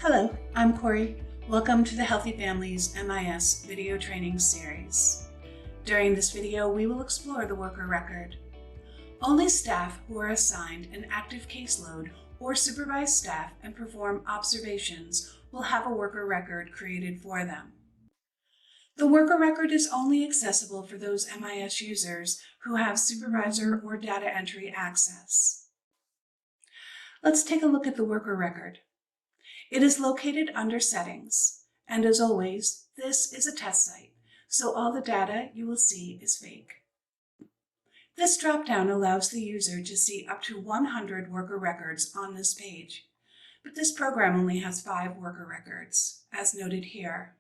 Hello, I'm Corey. Welcome to the Healthy Families MIS video training series. During this video, we will explore the worker record. Only staff who are assigned an active caseload or supervise staff and perform observations will have a worker record created for them. The worker record is only accessible for those MIS users who have supervisor or data entry access. Let's take a look at the worker record. It is located under Settings, and as always, this is a test site, so all the data you will see is fake. This drop-down allows the user to see up to 100 worker records on this page, but this program only has 5 worker records, as noted here.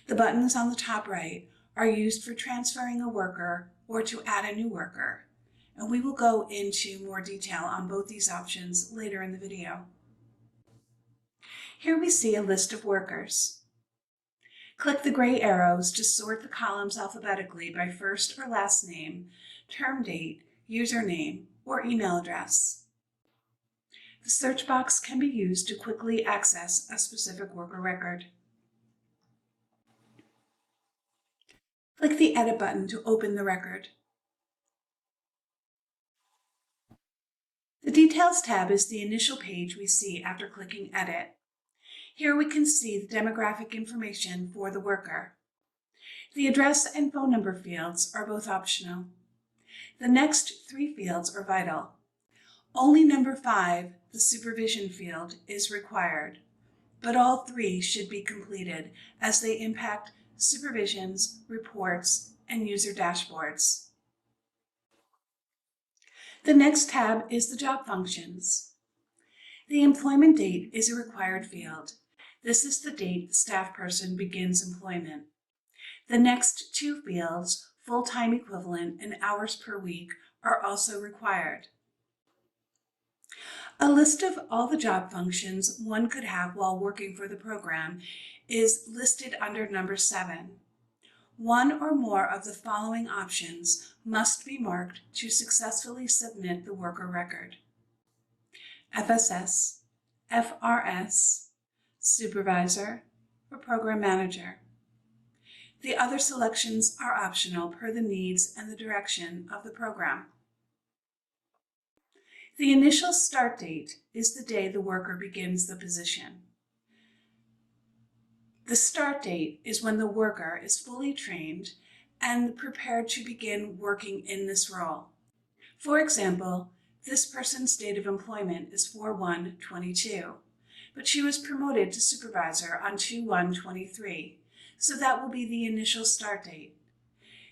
The buttons on the top right are used for transferring a worker or to add a new worker, and we will go into more detail on both these options later in the video. Here we see a list of workers. Click the gray arrows to sort the columns alphabetically by first or last name, term date, username, or email address. The search box can be used to quickly access a specific worker record. Click the Edit button to open the record. The Details tab is the initial page we see after clicking Edit. Here we can see the demographic information for the worker. The address and phone number fields are both optional. The next 3 fields are vital. Only number 5, the supervision field, is required, but all 3 should be completed as they impact supervisions, reports, and user dashboards. The next tab is the job functions. The employment date is a required field. This is the date the staff person begins employment. The next 2 fields, full-time equivalent and hours per week, are also required. A list of all the job functions one could have while working for the program is listed under number 7. One or more of the following options must be marked to successfully submit the worker record: FSS, FRS, Supervisor, or Program Manager. The other selections are optional per the needs and the direction of the program. The initial start date is the day the worker begins the position. The start date is when the worker is fully trained and prepared to begin working in this role. For example, this person's date of employment is 4/1/22, but she was promoted to supervisor on 2/1/23, so that will be the initial start date.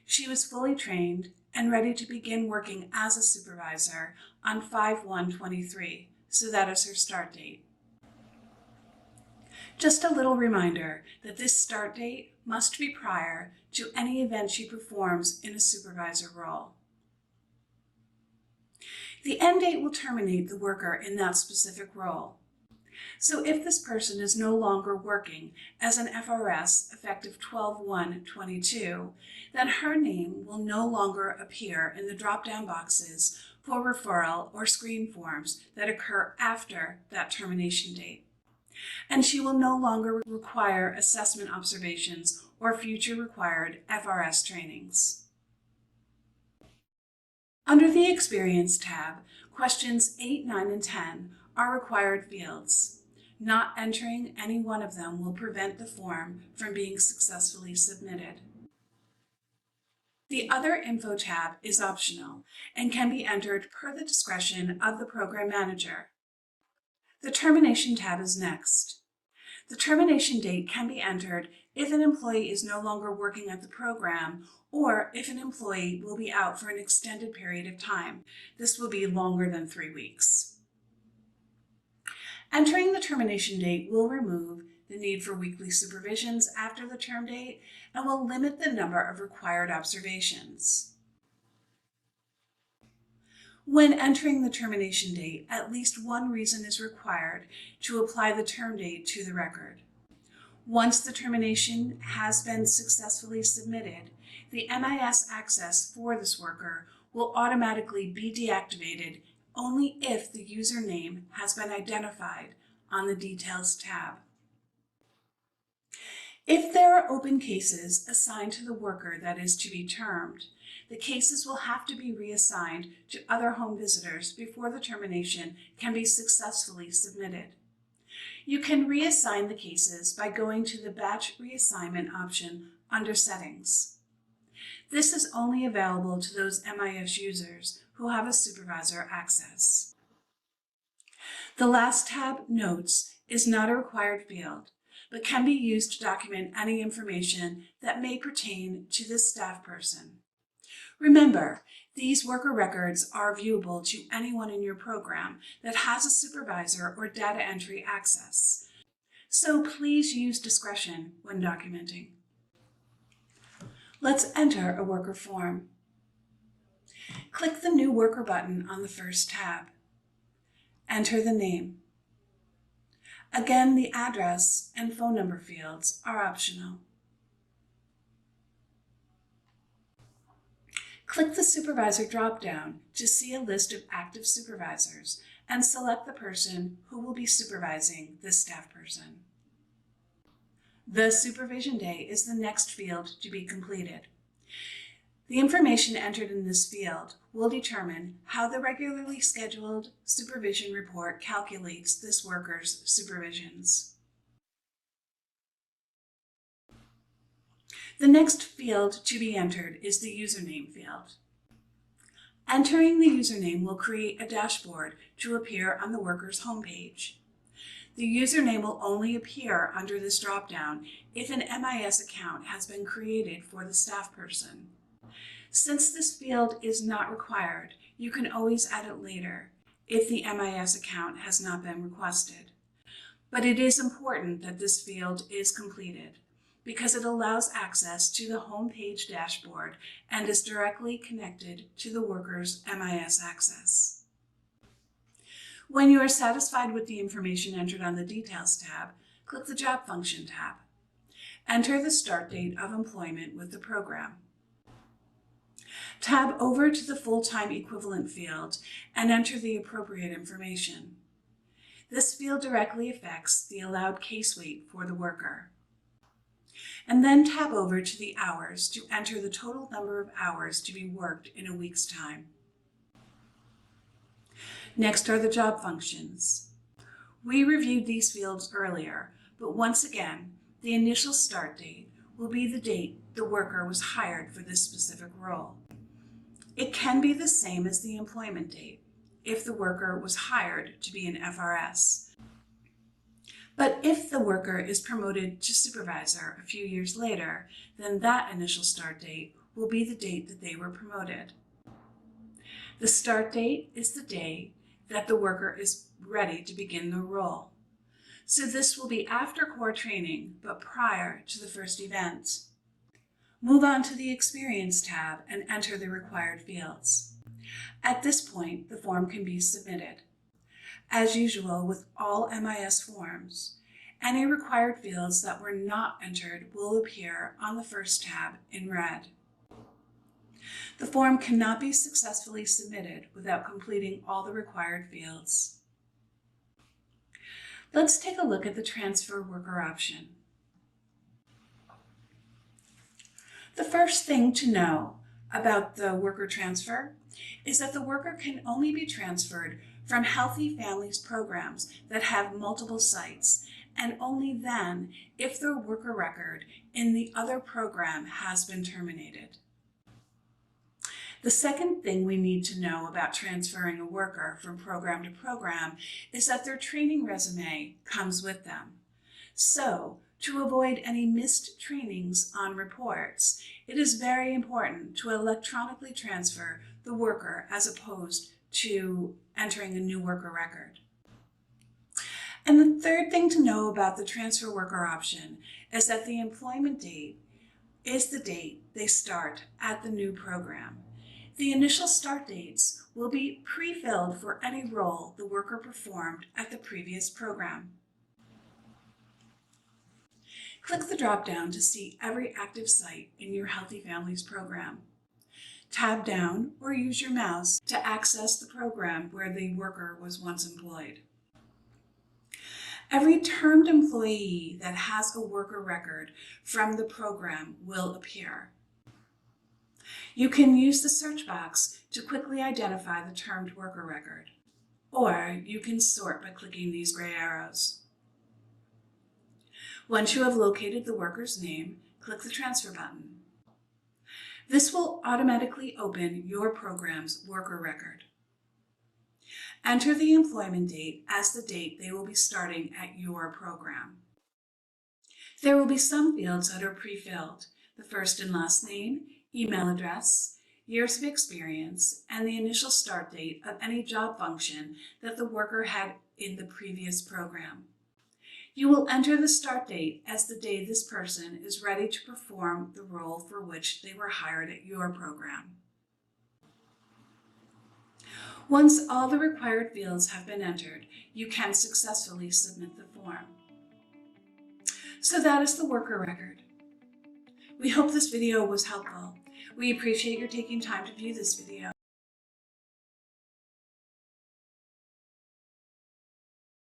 She was fully trained and ready to begin working as a supervisor on 5/1/23, so that is her start date. Just a little reminder that this start date must be prior to any event she performs in a supervisor role. The end date will terminate the worker in that specific role. So if this person is no longer working as an FRS effective 12/1/22, then her name will no longer appear in the drop-down boxes for referral or screen forms that occur after that termination date. And she will no longer require assessment observations or future required FRS trainings. Under the Experience tab, questions 8, 9, and 10 are required fields. Not entering any one of them will prevent the form from being successfully submitted. The Other Info tab is optional and can be entered per the discretion of the program manager. The Termination tab is next. The termination date can be entered if an employee is no longer working at the program or if an employee will be out for an extended period of time. This will be longer than 3 weeks. Entering the termination date will remove the need for weekly supervisions after the term date and will limit the number of required observations. When entering the termination date, at least one reason is required to apply the term date to the record. Once the termination has been successfully submitted, the MIS access for this worker will automatically be deactivated only if the username has been identified on the Details tab. If there are open cases assigned to the worker that is to be termed, the cases will have to be reassigned to other home visitors before the termination can be successfully submitted. You can reassign the cases by going to the Batch Reassignment option under Settings. This is only available to those MIS users who have a supervisor access. The last tab, Notes, is not a required field, but can be used to document any information that may pertain to this staff person. Remember, these worker records are viewable to anyone in your program that has a supervisor or data entry access, so please use discretion when documenting. Let's enter a worker form. Click the New Worker button on the first tab. Enter the name. Again, the address and phone number fields are optional. Click the Supervisor drop-down to see a list of active supervisors and select the person who will be supervising this staff person. The supervision day is the next field to be completed. The information entered in this field will determine how the regularly scheduled supervision report calculates this worker's supervisions. The next field to be entered is the username field. Entering the username will create a dashboard to appear on the worker's homepage. The username will only appear under this dropdown if an MIS account has been created for the staff person. Since this field is not required, you can always add it later if the MIS account has not been requested. But it is important that this field is completed because it allows access to the homepage dashboard and is directly connected to the worker's MIS access. When you are satisfied with the information entered on the Details tab, click the Job Function tab. Enter the start date of employment with the program. Tab over to the full-time equivalent field and enter the appropriate information. This field directly affects the allowed case weight for the worker. And then tab over to the hours to enter the total number of hours to be worked in a week's time. Next are the job functions. We reviewed these fields earlier, but once again, the initial start date will be the date the worker was hired for this specific role. It can be the same as the employment date if the worker was hired to be an FRS. But if the worker is promoted to supervisor a few years later, then that initial start date will be the date that they were promoted. The start date is the day that the worker is ready to begin their role. So this will be after core training, but prior to the first event. Move on to the Experience tab and enter the required fields. At this point, the form can be submitted. As usual with all MIS forms, any required fields that were not entered will appear on the first tab in red. The form cannot be successfully submitted without completing all the required fields. Let's take a look at the Transfer Worker option. The first thing to know about the worker transfer is that the worker can only be transferred from Healthy Families programs that have multiple sites, and only then if their worker record in the other program has been terminated. The second thing we need to know about transferring a worker from program to program is that their training resume comes with them. So, to avoid any missed trainings on reports, it is very important to electronically transfer the worker as opposed to entering a new worker record. And the third thing to know about the transfer worker option is that the employment date is the date they start at the new program. The initial start dates will be pre-filled for any role the worker performed at the previous program. Click the drop-down to see every active site in your Healthy Families program. Tab down or use your mouse to access the program where the worker was once employed. Every termed employee that has a worker record from the program will appear. You can use the search box to quickly identify the termed worker record, or you can sort by clicking these gray arrows. Once you have located the worker's name, click the transfer button. This will automatically open your program's worker record. Enter the employment date as the date they will be starting at your program. There will be some fields that are pre-filled: the first and last name, email address, years of experience, and the initial start date of any job function that the worker had in the previous program. You will enter the start date as the day this person is ready to perform the role for which they were hired at your program. Once all the required fields have been entered, you can successfully submit the form. So that is the worker record. We hope this video was helpful. We appreciate your taking time to view this video.